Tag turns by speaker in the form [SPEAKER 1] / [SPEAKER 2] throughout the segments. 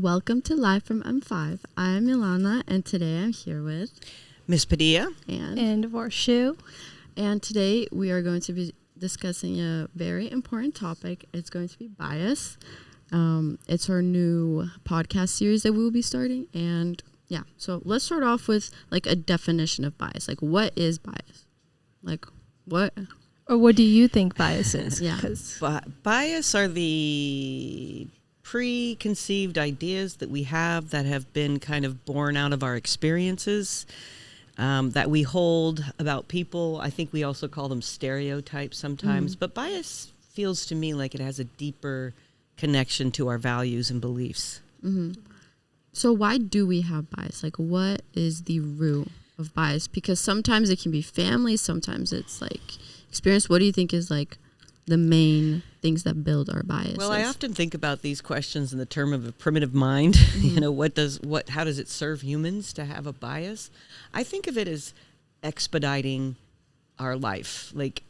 [SPEAKER 1] welcome to Live from M5. I'm Milana, and today I'm here with
[SPEAKER 2] Miss Padilla
[SPEAKER 3] and Varshu.
[SPEAKER 1] And today we are going to be discussing a very important topic. It's going to be bias. It's our new podcast series that we will be starting. And yeah, so let's start off with like a definition of bias. Like, what is bias? Like, what?
[SPEAKER 3] Or what do you think bias is?
[SPEAKER 1] Yeah.
[SPEAKER 2] Bias are the preconceived ideas that we have that have been kind of born out of our experiences that we hold about people. I think we also call them stereotypes sometimes, but bias feels to me like it has a deeper connection to our values and beliefs.
[SPEAKER 1] Mm-hmm. So why do we have bias? Like, what is the root of bias? Because sometimes it can be family, sometimes it's like experience. What do you think is like the main things that build our biases?
[SPEAKER 2] Well, I often think about these questions in the term of a primitive mind. You know, how does it serve humans to have a bias? I think of it as expediting our life. Like,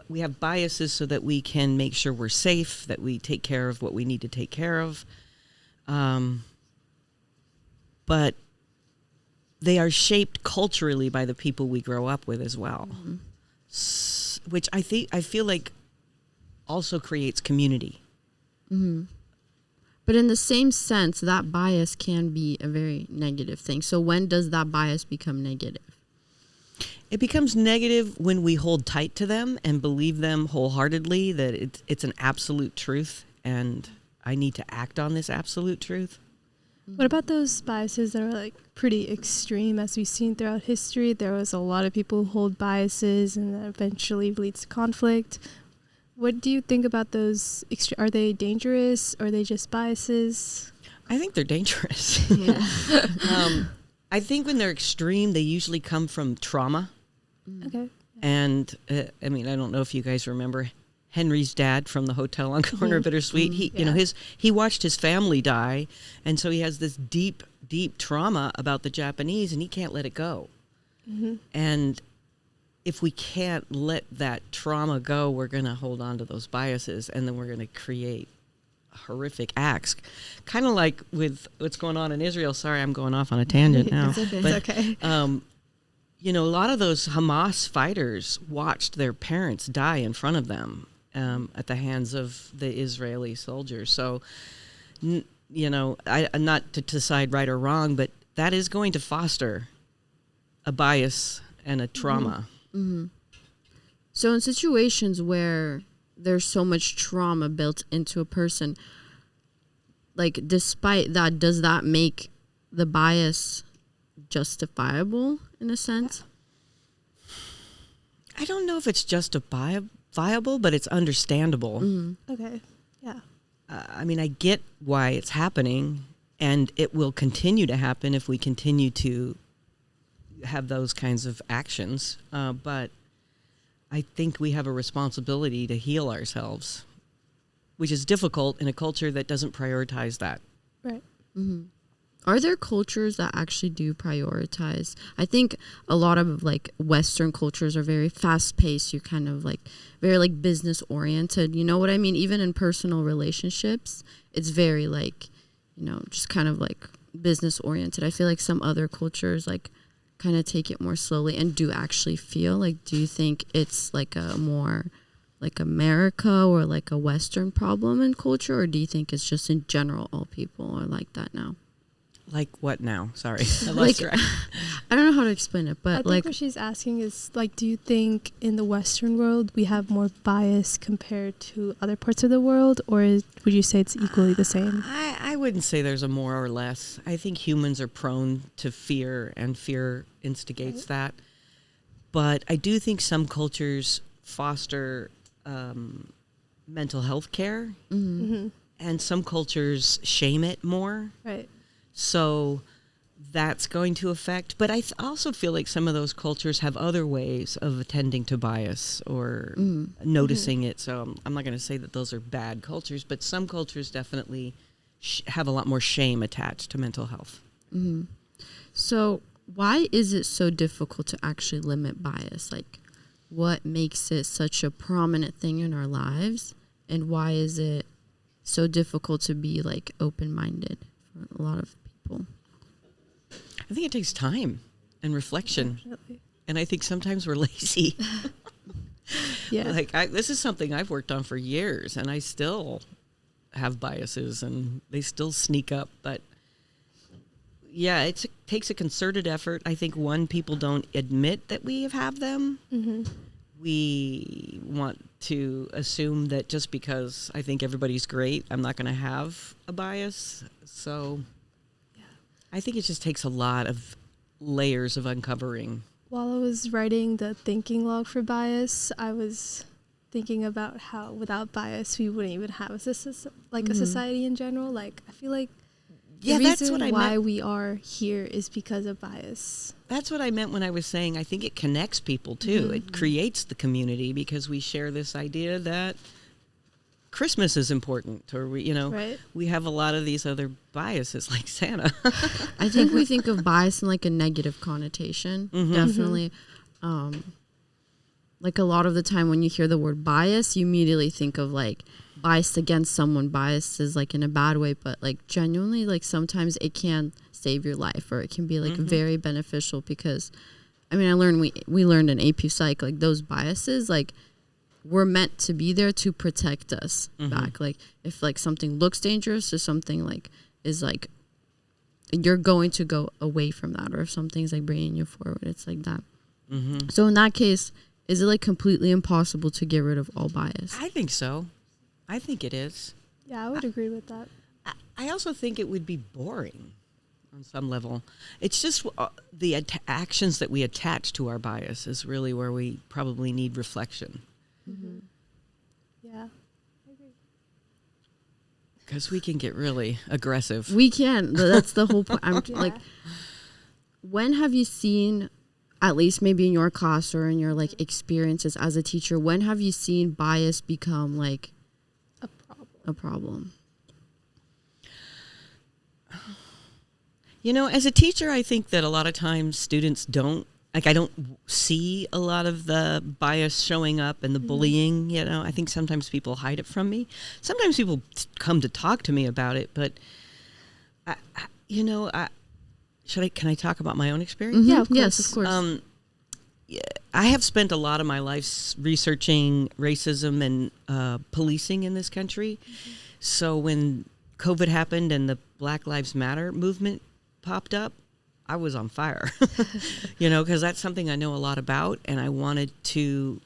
[SPEAKER 2] we have biases so that we can make sure we're safe, that we take care of what we need to take care of. But they are shaped culturally by the people we grow up with as well. Which I feel like also creates community.
[SPEAKER 1] Mm-hmm. But in the same sense, that bias can be a very negative thing. So when does that bias become negative?
[SPEAKER 2] It becomes negative when we hold tight to them and believe them wholeheartedly that it's an absolute truth and I need to act on this absolute truth.
[SPEAKER 3] What about those biases that are like pretty extreme? As we've seen throughout history, there was a lot of people who hold biases and that eventually leads to conflict. What do you think about those? Are they dangerous or are they just biases?
[SPEAKER 2] I think they're dangerous.
[SPEAKER 1] Yeah.
[SPEAKER 2] I think when they're extreme, they usually come from trauma.
[SPEAKER 3] Okay.
[SPEAKER 2] And I mean, I don't know if you guys remember Henry's dad from the hotel on Corner of Bittersweet. He watched his family die, and so he has this deep trauma about the Japanese, and he can't let it go. And if we can't let that trauma go, we're going to hold on to those biases, and then we're going to create horrific acts, kind of like with what's going on in Israel. Sorry, I'm going off on a tangent now.
[SPEAKER 1] It's okay.
[SPEAKER 2] But,
[SPEAKER 3] It's okay.
[SPEAKER 2] you know, a lot of those Hamas fighters watched their parents die in front of them. At the hands of the Israeli soldiers. So, you know, not to decide right or wrong, but that is going to foster a bias and a trauma.
[SPEAKER 1] Mm-hmm. So in situations where there's so much trauma built into a person, like despite that, does that make the bias justifiable in a sense?
[SPEAKER 2] I don't know if it's justifiable, but it's understandable.
[SPEAKER 3] Okay. Yeah.
[SPEAKER 2] I mean, I get why it's happening, and it will continue to happen if we continue to have those kinds of actions. But I think we have a responsibility to heal ourselves, which is difficult in a culture that doesn't prioritize that.
[SPEAKER 3] Right.
[SPEAKER 1] Mm-hmm. Are there cultures that actually do prioritize? I think a lot of like Western cultures are very fast paced. You're kind of like very like business oriented. You know what I mean? Even in personal relationships, it's very like, you know, just kind of like business oriented. I feel like some other cultures like kind of take it more slowly and do actually feel like, do you think it's like a more like America or like a Western problem in culture? Or do you think it's just in general all people are like that now?
[SPEAKER 2] Like what now? Sorry. I
[SPEAKER 1] Like,
[SPEAKER 2] lost track.
[SPEAKER 1] I don't know how to explain it, but
[SPEAKER 3] I think
[SPEAKER 1] like,
[SPEAKER 3] what she's asking is, like, do you think in the Western world we have more bias compared to other parts of the world, or would you say it's equally the same?
[SPEAKER 2] I wouldn't say there's a more or less. I think humans are prone to fear, and fear instigates that. But I do think some cultures foster mental health care, and some cultures shame it more.
[SPEAKER 3] Right.
[SPEAKER 2] So that's going to affect. But I also feel like some of those cultures have other ways of attending to bias or noticing it. So I'm not going to say that those are bad cultures, but some cultures definitely have a lot more shame attached to mental health.
[SPEAKER 1] so why is it so difficult to actually limit bias? Like, what makes it such a prominent thing in our lives, and why is it so difficult to be like open-minded for a lot of people.
[SPEAKER 2] I think it takes time and reflection.
[SPEAKER 3] Definitely.
[SPEAKER 2] And I think sometimes we're lazy.
[SPEAKER 3] Yeah.
[SPEAKER 2] Like, this is something I've worked on for years, and I still have biases, and they still sneak up. But, yeah, it takes a concerted effort. I think, one, people don't admit that we have them.
[SPEAKER 3] Mm-hmm.
[SPEAKER 2] We want to assume that just because I think everybody's great, I'm not going to have a bias. So I think it just takes a lot of layers of uncovering.
[SPEAKER 3] While I was writing the thinking log for bias, I was thinking about how without bias we wouldn't even have a society in general. Like, I feel like the reason why we are here is because of bias.
[SPEAKER 2] That's what I meant when I was saying I think it connects people too. It creates the community because we share this idea that Christmas is important, or we have a lot of these other biases like Santa.
[SPEAKER 1] I think we think of bias in like a negative connotation. Definitely. Like a lot of the time when you hear the word bias, you immediately think of like biased against someone. Biased is like in a bad way, but like genuinely, like sometimes it can save your life, or it can be like very beneficial, because I mean, we learned in AP Psych, like those biases, like we're meant to be there to protect us back. Like if like something looks dangerous or something like is like, you're going to go away from that, or if something's like bringing you forward, it's like that. So in that case, is it like completely impossible to get rid of all bias?
[SPEAKER 2] I think so. I think it is.
[SPEAKER 3] Yeah, I would agree with that.
[SPEAKER 2] I also think it would be boring on some level. It's just the actions that we attach to our bias is really where we probably need reflection.
[SPEAKER 3] Yeah.
[SPEAKER 2] Because we can get really aggressive.
[SPEAKER 1] We can. That's the whole point. I'm like, when have you seen, at least maybe in your class or in your like experiences as a teacher, when have you seen bias become like a problem?
[SPEAKER 2] You know, as a teacher, I think that a lot of times students don't, like, I don't see a lot of the bias showing up and the bullying, you know. I think sometimes people hide it from me. Sometimes people come to talk to me about it, but, can I talk about my own experience?
[SPEAKER 3] Yeah, of course.
[SPEAKER 1] Yes, of course.
[SPEAKER 2] I have spent a lot of my life researching racism and policing in this country. So when COVID happened and the Black Lives Matter movement popped up, I was on fire, because that's something I know a lot about, and I wanted to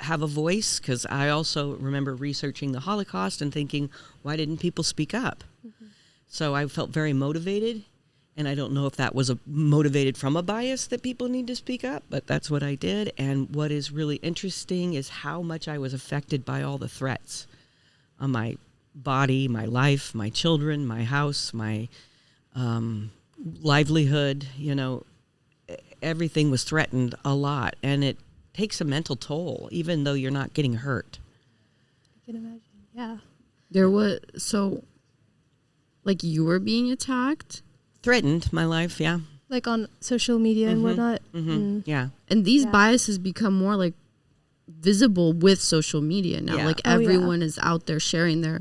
[SPEAKER 2] have a voice, because I also remember researching the Holocaust and thinking, why didn't people speak up? So I felt very motivated, and I don't know if that was motivated from a bias that people need to speak up, but that's what I did. And what is really interesting is how much I was affected by all the threats on my body, my life, my children, my house, my livelihood. Everything was threatened a lot, and it takes a mental toll, even though you're not getting hurt.
[SPEAKER 3] I can imagine. Yeah.
[SPEAKER 1] There was, so like you were being attacked?
[SPEAKER 2] Threatened my life, yeah.
[SPEAKER 3] Like on social media and whatnot.
[SPEAKER 2] Yeah.
[SPEAKER 1] And these biases become more like visible with social media now.
[SPEAKER 2] Yeah.
[SPEAKER 1] Like everyone is out there sharing their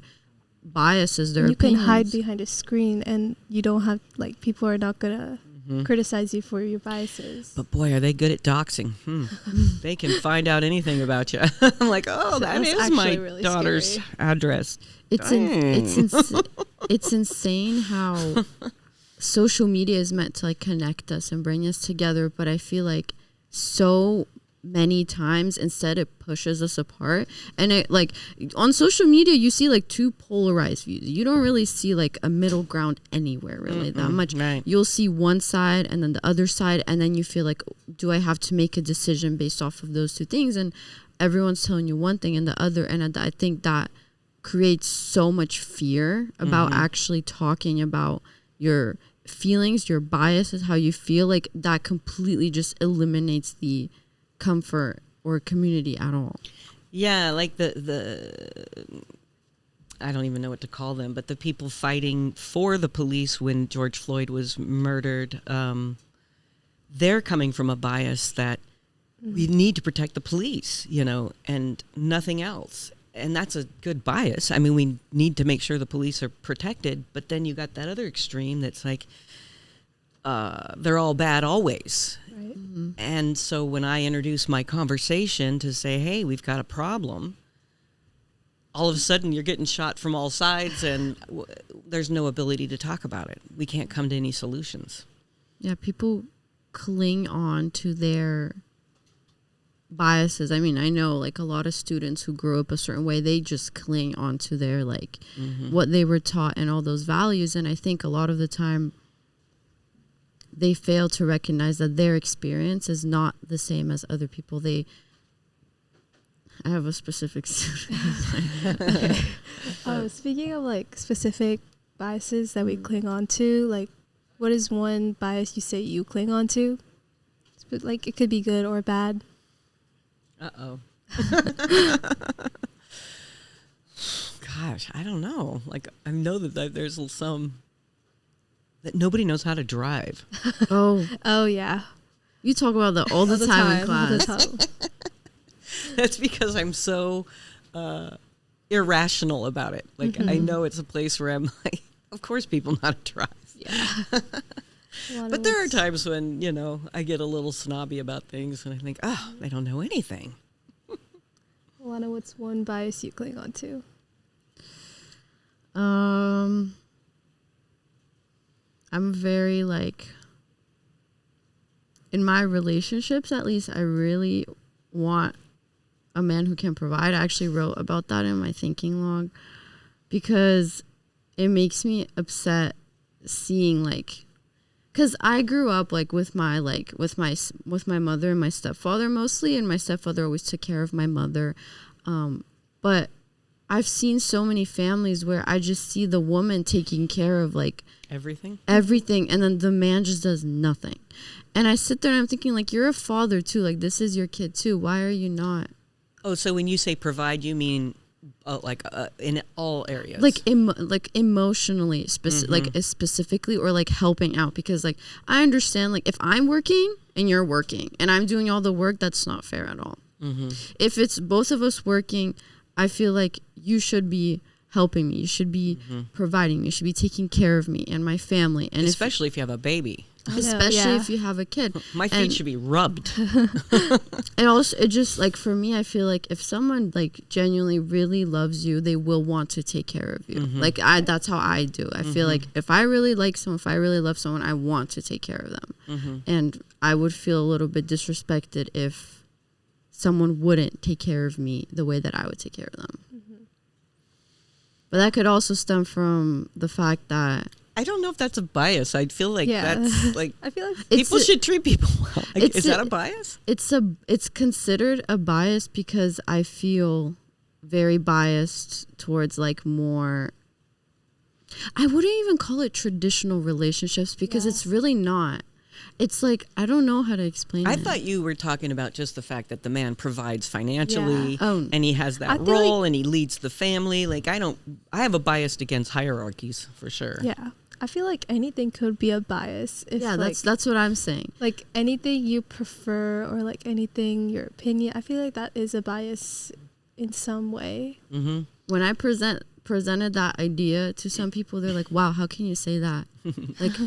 [SPEAKER 1] biases, their
[SPEAKER 3] you
[SPEAKER 1] opinions.
[SPEAKER 3] can hide behind a screen, and you don't have, like, people are not gonna criticize you for your biases.
[SPEAKER 2] But boy, are they good at doxing. They can find out anything about you. I'm like, oh, that is my
[SPEAKER 3] really
[SPEAKER 2] daughter's
[SPEAKER 3] scary
[SPEAKER 2] address.
[SPEAKER 1] It's insane how social media is meant to like connect us and bring us together, but I feel like so many times instead it pushes us apart. And it, like, on social media you see like two polarized views. You don't really see like a middle ground anywhere really that much.
[SPEAKER 2] Right.
[SPEAKER 1] You'll see one side and then the other side, and then you feel like, do I have to make a decision based off of those two things? And everyone's telling you one thing and the other, and I think that creates so much fear about actually talking about your feelings, your biases, how you feel. Like that completely just eliminates the comfort or community at all.
[SPEAKER 2] Yeah, like the I don't even know what to call them, but the people fighting for the police when George Floyd was murdered, they're coming from a bias that we need to protect the police, and nothing else. and that's a good bias. I mean, we need to make sure the police are protected, but then you got that other extreme that's like, they're all bad always.
[SPEAKER 3] Right.
[SPEAKER 1] Mm-hmm.
[SPEAKER 2] And so when I introduce my conversation to say, hey, we've got a problem, all of a sudden you're getting shot from all sides, and there's no ability to talk about it. We can't come to any solutions.
[SPEAKER 1] Yeah, people cling on to their biases. I mean, I know like a lot of students who grew up a certain way, they just cling on to their like what they were taught and all those values. And I think a lot of the time they fail to recognize that their experience is not the same as other people. I have a specific
[SPEAKER 3] Okay. Speaking of like specific biases that we cling on to, like what is one bias you say you cling on to? Like it could be good or bad.
[SPEAKER 2] Uh-oh. Gosh, I don't know. Like, I know that there's some that nobody knows how to drive.
[SPEAKER 3] Oh yeah.
[SPEAKER 1] You talk about that all the time in class.
[SPEAKER 3] All the time.
[SPEAKER 2] That's because I'm so irrational about it. Like, I know it's a place where I'm like, of course people know how to drive.
[SPEAKER 3] Yeah.
[SPEAKER 2] But there are times when, you know, I get a little snobby about things and I think, oh, they don't know anything.
[SPEAKER 3] Milana, what's one bias you cling on to?
[SPEAKER 1] I'm very like, in my relationships at least, I really want a man who can provide. I actually wrote about that in my thinking log because it makes me upset seeing like, because I grew up like with my mother and my stepfather mostly, and my stepfather always took care of my mother, but I've seen so many families where I just see the woman taking care of like
[SPEAKER 2] everything,
[SPEAKER 1] and then the man just does nothing. And I sit there and I'm thinking, like, you're a father too, like this is your kid too, why are you not?
[SPEAKER 2] Oh, so when you say provide, you mean in all areas,
[SPEAKER 1] like emotionally, specifically, or like helping out, because like I understand, like if I'm working and you're working and I'm doing all the work, that's not fair at all. If it's both of us working, I feel like you should be helping me, you should be providing me, you should be taking care of me and my family, and
[SPEAKER 2] especially if you have a baby.
[SPEAKER 1] Especially if you have a kid.
[SPEAKER 2] My feet should be rubbed.
[SPEAKER 1] And also, it just, like, for me, I feel like if someone, like, genuinely really loves you, they will want to take care of you. Like, that's how I do. I feel like if I really like someone, if I really love someone, I want to take care of them. And I would feel a little bit disrespected if someone wouldn't take care of me the way that I would take care of them. But that could also stem from the fact that
[SPEAKER 2] I don't know if that's a bias. I feel like that's like,
[SPEAKER 3] I feel like
[SPEAKER 2] people should treat people well. Like, is that a bias?
[SPEAKER 1] It's considered a bias because I feel very biased towards like more, I wouldn't even call it traditional relationships because it's really not. It's like, I don't know how to explain it.
[SPEAKER 2] I thought you were talking about just the fact that the man provides financially and he has that
[SPEAKER 3] feel
[SPEAKER 2] role and he leads the family. Like, I have a bias against hierarchies for sure.
[SPEAKER 3] Yeah. I feel like anything could be a bias. If
[SPEAKER 1] that's what I'm saying. Like
[SPEAKER 3] anything you prefer or like anything, your opinion, I feel like that is a bias in some way.
[SPEAKER 1] When I presented that idea to some people, they're like, wow, how can you say that? Like,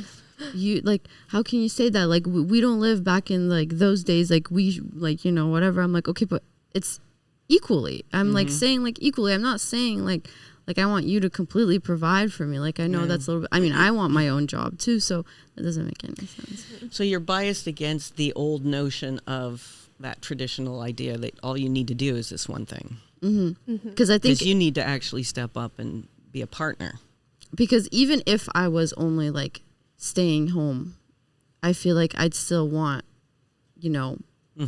[SPEAKER 1] you, like, how can you say that? Like, we don't live back in like those days, like we, like, you know, whatever. I'm like, okay, but it's equally. I'm like saying like equally. I'm not saying like I want you to completely provide for me. Like, I know that's a little bit, I mean, I want my own job too, so that doesn't make any sense.
[SPEAKER 2] So you're biased against the old notion of that traditional idea that all you need to do is this one thing.
[SPEAKER 1] Because I think
[SPEAKER 2] you need to actually step up and be a partner.
[SPEAKER 1] Because even if I was only like staying home, I feel like I'd still want, you know,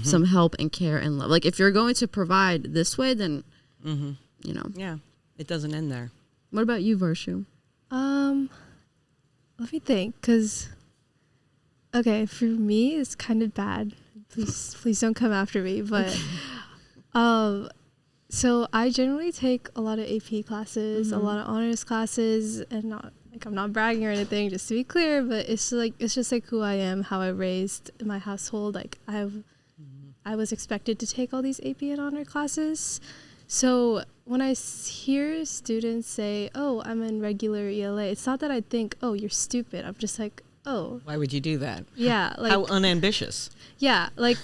[SPEAKER 1] some help and care and love. Like, if you're going to provide this way, then, you know.
[SPEAKER 2] Yeah. It doesn't end there.
[SPEAKER 1] What about you, Varshu?
[SPEAKER 3] Let me think, because, okay, for me, it's kind of bad. Please don't come after me. But, so I generally take a lot of AP classes, a lot of honors classes, and not, like, I'm not bragging or anything, just to be clear, but it's just like who I am, how I raised in my household. Like, I was expected to take all these AP and honor classes. So when I hear students say, "Oh, I'm in regular ELA," it's not that I think, "Oh, you're stupid." I'm just like, "Oh,
[SPEAKER 2] Why would you do that?
[SPEAKER 3] yeah." Like,
[SPEAKER 2] How unambitious.
[SPEAKER 3] yeah, like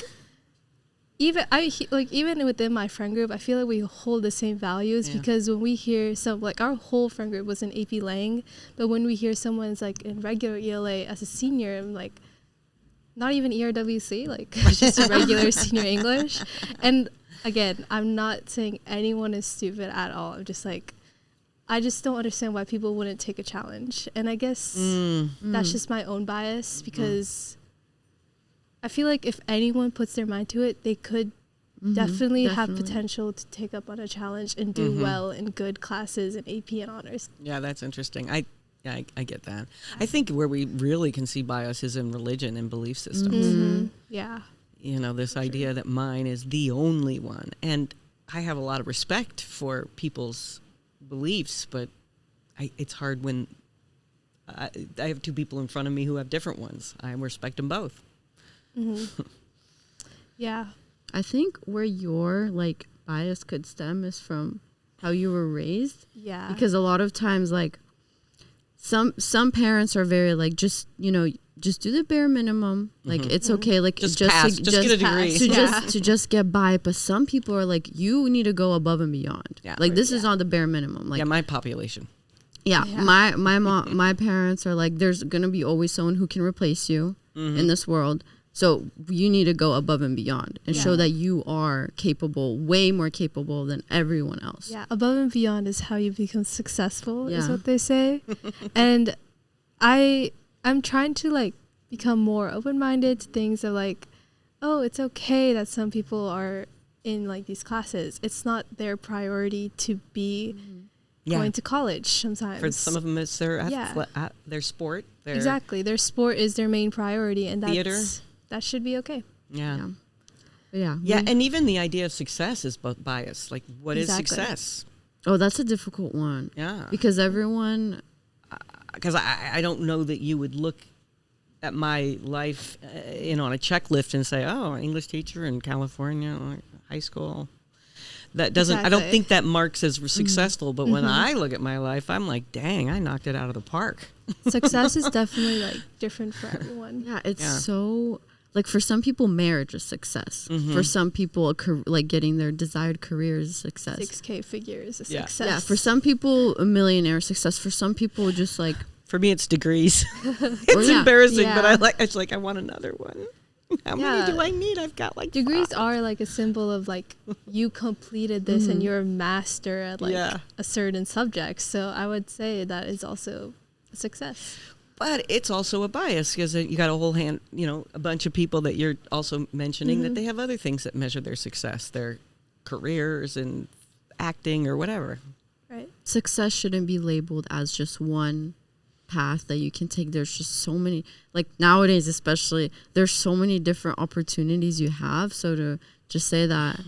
[SPEAKER 3] even within my friend group, I feel like we hold the same values because when we hear like our whole friend group was in AP Lang, but when we hear someone's like in regular ELA as a senior, I'm like, not even ERWC, like just a regular senior English. And again, I'm not saying anyone is stupid at all. I'm just like, I just don't understand why people wouldn't take a challenge. And I guess that's just my own bias because I feel like if anyone puts their mind to it, they could definitely have potential to take up on a challenge and do well in good classes in AP and honors.
[SPEAKER 2] Yeah, that's interesting. I get that. I think where we really can see bias is in religion and belief systems.
[SPEAKER 3] Yeah.
[SPEAKER 2] You know, this idea that mine is the only one. And I have a lot of respect for people's beliefs, but it's hard when I have two people in front of me who have different ones. I respect them both.
[SPEAKER 3] Yeah.
[SPEAKER 1] I think where your like bias could stem is from how you were raised.
[SPEAKER 3] Yeah.
[SPEAKER 1] Because a lot of times like some parents are very like just do the bare minimum. Like it's okay. Like
[SPEAKER 2] just pass. Just get a degree.
[SPEAKER 1] To just get by. But some people are like, you need to go above and beyond.
[SPEAKER 2] Yeah.
[SPEAKER 1] Like this is not the bare minimum. Like
[SPEAKER 2] yeah, my population.
[SPEAKER 1] Yeah. My mom, my parents are like, there's gonna be always someone who can replace you in this world. So you need to go above and beyond and show that you are capable, way more capable than everyone else.
[SPEAKER 3] Yeah, above and beyond is how you become successful, is what they say. And I'm trying to like become more open-minded to things of like, oh, it's okay that some people are in like these classes. It's not their priority to be going to college sometimes.
[SPEAKER 2] For some of them, it's their their sport.
[SPEAKER 3] Exactly, their sport is their main priority, and
[SPEAKER 2] theater.
[SPEAKER 3] That should be okay.
[SPEAKER 2] Yeah.
[SPEAKER 1] Yeah.
[SPEAKER 2] And even the idea of success is both biased. Like, what is success?
[SPEAKER 1] Oh, that's a difficult one.
[SPEAKER 2] Yeah.
[SPEAKER 1] Because everyone...
[SPEAKER 2] Because I don't know that you would look at my life, on a checklist and say, oh, English teacher in California, high school. That doesn't... I don't think that marks as successful. But when I look at my life, I'm like, dang, I knocked it out of the park.
[SPEAKER 3] Success is definitely, like, different for everyone.
[SPEAKER 1] Yeah, it's so... Like, for some people, marriage is success. For some people, like, getting their desired career is success.
[SPEAKER 3] 6K figure is a success.
[SPEAKER 1] Yeah, for some people, a millionaire success. For some people, just, like...
[SPEAKER 2] For me, it's degrees. It's embarrassing, but I want another one. How many do I need? I've got, like,
[SPEAKER 3] degrees
[SPEAKER 2] 5.
[SPEAKER 3] are, like, a symbol of, like, you completed this and you're a master at, like, a certain subject. So I would say that is also a success.
[SPEAKER 2] But it's also a bias because you got a bunch of people that you're also mentioning that they have other things that measure their success, their careers and acting or whatever.
[SPEAKER 3] Right.
[SPEAKER 1] Success shouldn't be labeled as just one path that you can take. There's just so many, like nowadays especially, there's so many different opportunities you have. So to just say that,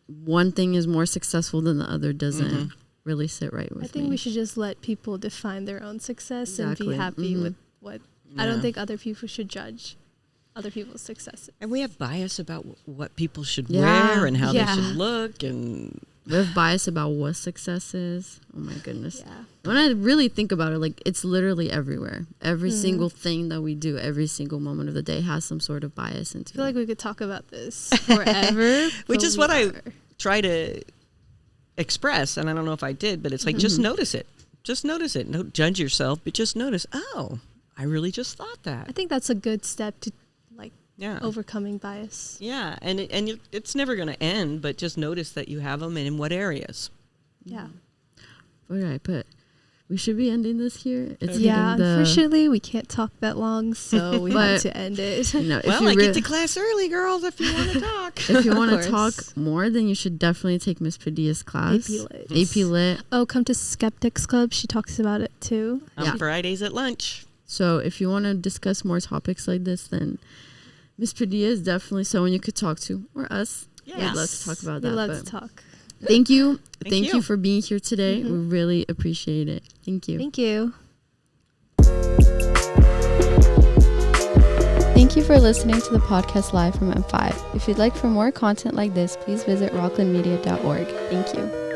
[SPEAKER 1] one thing is more successful than the other doesn't really sit right with me.
[SPEAKER 3] I think we should just let people define their own success and be happy with what... I don't think other people should judge other people's successes.
[SPEAKER 2] And we have bias about what people should wear and how they should look, and
[SPEAKER 1] we have bias about what success is. Oh my goodness. Yeah. When I really think about it, like it's literally everywhere. Every single thing that we do, every single moment of the day has some sort of bias into it.
[SPEAKER 3] I feel like we could talk about this forever.
[SPEAKER 2] Which is what I try to express, and I don't know if I did, but it's like just notice it. Just notice it. Don't judge yourself, but just notice, oh, I really just thought that.
[SPEAKER 3] I think that's a good step to overcoming bias.
[SPEAKER 2] Yeah, and it's never going to end, but just notice that you have them and in what areas.
[SPEAKER 3] Yeah.
[SPEAKER 1] All right, but we should be ending this here. It's
[SPEAKER 3] unfortunately, we can't talk that long, so we have to end it.
[SPEAKER 2] I get to class early, girls, if you want to talk.
[SPEAKER 1] If you want to talk more, then you should definitely take Miss Padilla's class. AP Lit.
[SPEAKER 3] Oh, come to Skeptics Club. She talks about it, too.
[SPEAKER 2] On Fridays at lunch.
[SPEAKER 1] So if you want to discuss more topics like this, then Miss Padilla is definitely someone you could talk to, or us.
[SPEAKER 3] Yes.
[SPEAKER 1] We'd love to talk about that.
[SPEAKER 3] We love to talk.
[SPEAKER 1] Thank you. Thank you for being here today. We really appreciate it. Thank you.
[SPEAKER 3] Thank you.
[SPEAKER 1] Thank you for listening to the podcast live from M5. If you'd like for more content like this, please visit rocklandmedia.org. Thank you.